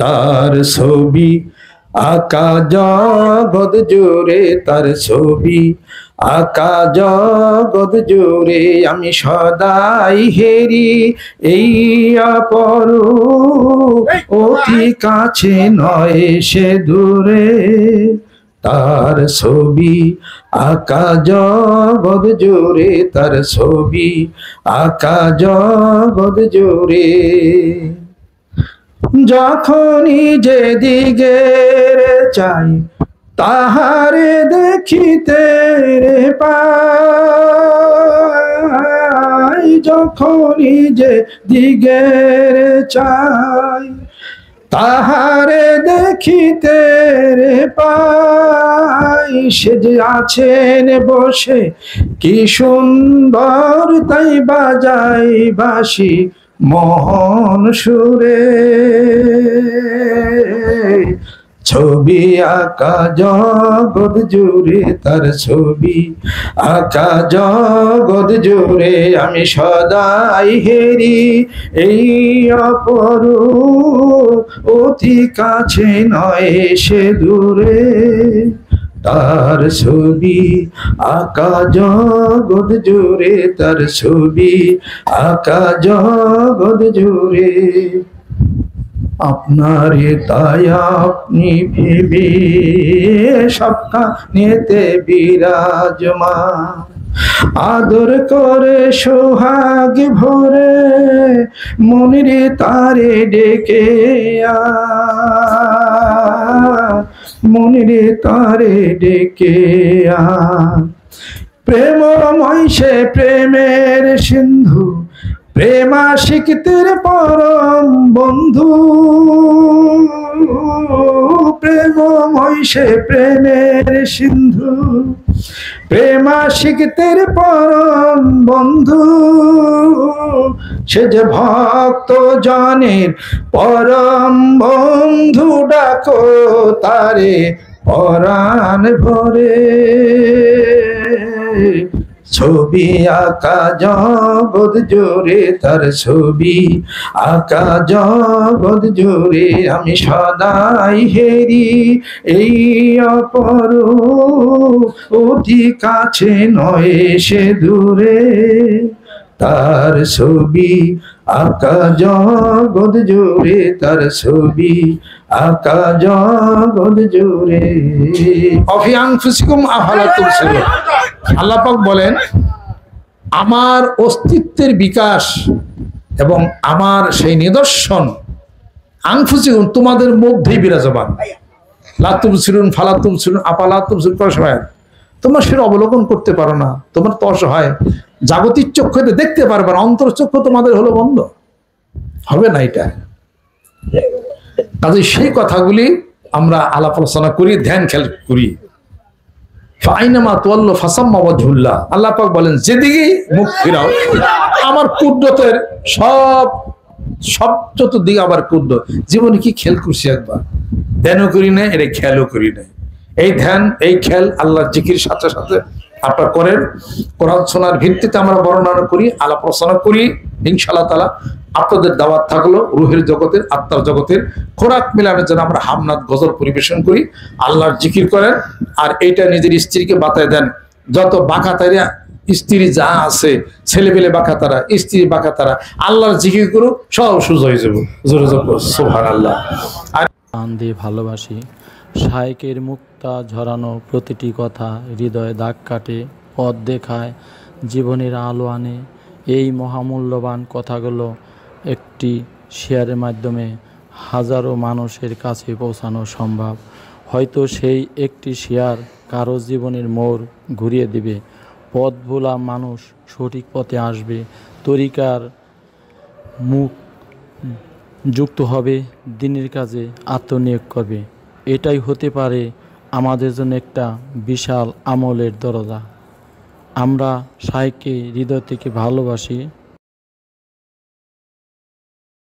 তার ছবি আকা জগৎ জুড়ে, তার ছবি আকা জগৎ জুড়ে। আমি সদাই হেরি এই অপরূপ, অতি কাছে নয় সে দূরে। তার ছবি আকা জগৎ জুড়ে, তার ছবি আকা জগৎ জুড়ে। যখনই যেদিকে চাই তাহারে দেখিতে পাই, যখনই যে দিগের চাই তাহারে দেখিতে পাই। সে যে আছেন বসে কি সুন্দর, তাই বাজাই বাঁশি মোহন সুরে। ছবি আকা জগৎ জুড়ে, তার ছবি আকা জগৎ জুড়ে। আমি সদাই হেরি এই অপরূপ, অতি কাছে নয় সে দূরে। তার ছবি আকা জগৎ জুড়ে, তার ছবি আকা জগৎ জুড়ে। আপনারে তাই আপনি ভেবে সবখানেতে বিরাজমান, আদর করে সোহাগ ভরে মনিরে তারে ডেকে মনিরে তারে ডেকে। প্রেমময় সে প্রেমের সিন্ধু, প্রেমাশিকদের পরম বন্ধু। প্রেমময় সে প্রেমের সিন্ধু, প্রেমাশিকদের পরম বন্ধু। সে যে ভক্ত জনের পরম বন্ধু, ডাকো তারে পরাণ ভরে। ছবি আকা জগৎ জুড়ে, তার ছবি আকা জগৎ জুড়ে। আমি সদাই হেরি এই অপরূপ, অতি কাছে নয় সে দূরে। তার ছবি আকা জগৎ জুড়ে, তার ছবি আকা জগৎ জুড়ে। অফি আনফুসিকুম আফালা তুবসিরুন। আল্লাহ পাক বলেন, আমার অস্তিত্বের বিকাশ এবং আমার সেই নিদর্শন আনফুসিকুম তোমাদের মধ্যেই বিরাজমান। লা তুবসিরুন ফালা তুবসিরুন আফালা তুবসিরুন করার সময় তোমরা সেটা অবলোকন করতে পারো না, তোমার তো অসহায়। জাগতিক চক্ষুতে দেখতে পারবে না, অন্তর চক্ষু তোমাদের হলো বন্ধ, হবে না এটা। কাজে সেই কথাগুলি আমরা আলাপ আলোচনা করি, ধ্যান খেয়াল করি। ফাইনামা তুয়াল্লু ফাসাম্মা ওয়াজহুল্লাহ। আল্লাহ পাক বলেন, যেদিকেই মুখ ফিরাও আমার কুদরতের সব চতুর্দিকে আবার কুদরত। জীবনে কি খেয়াল করছি একবার? ধ্যানও করি না, এটা খেয়ালও করি না। এই ধ্যান এই খেয়াল আল্লাহর জিকির সাথে সাথে আপনারা করেন। কোরআন শোনার ভিত্তিতে আমরা বর্ণনা করি, আলাপ আলোচনা করি। ইনশাআল্লাহ তাআলা আপনাদের দাওয়াত থাকলো রুহের জগতের, আত্মার জগতের খোরাক মিলানোর জন্য আমরা হামনাত গজল পরিবেশন করি, আল্লাহর জিকির করেন। আর এইটা নিজের স্ত্রীকে বাতায় দেন। যত বাঁকাতারা স্ত্রী যা আছে, ছেলে পেলে বাঁকাতারা, স্ত্রী বাঁকাতারা, আল্লাহর জিকির করো, সব সুযোগ হয়ে যাবো। জোরে জোরে সুবহানাল্লাহ। আর প্রাণ দিয়ে ভালোবাসি। শায়েকের মুক্তা ঝরানো প্রতিটি কথা হৃদয়ে দাগ কাটে, পথ দেখায়, জীবনের আলো আনে। এই মহামূল্যবান কথাগুলো একটি শেয়ারের মাধ্যমে হাজারো মানুষের কাছে পৌঁছানো সম্ভব। হয়তো সেই একটি শেয়ার কারো জীবনের মোড় ঘুরিয়ে দিবে, পথ ভোলা মানুষ সঠিক পথে আসবে, তরিকার মুখ যুক্ত হবে, দিনের কাজে আত্মনিয়োগ করবে। এটাই হতে পারে আমাদের জন্য একটা বিশাল আমলের দরজা। আমরা শায়েককে হৃদয় থেকে ভালোবাসি।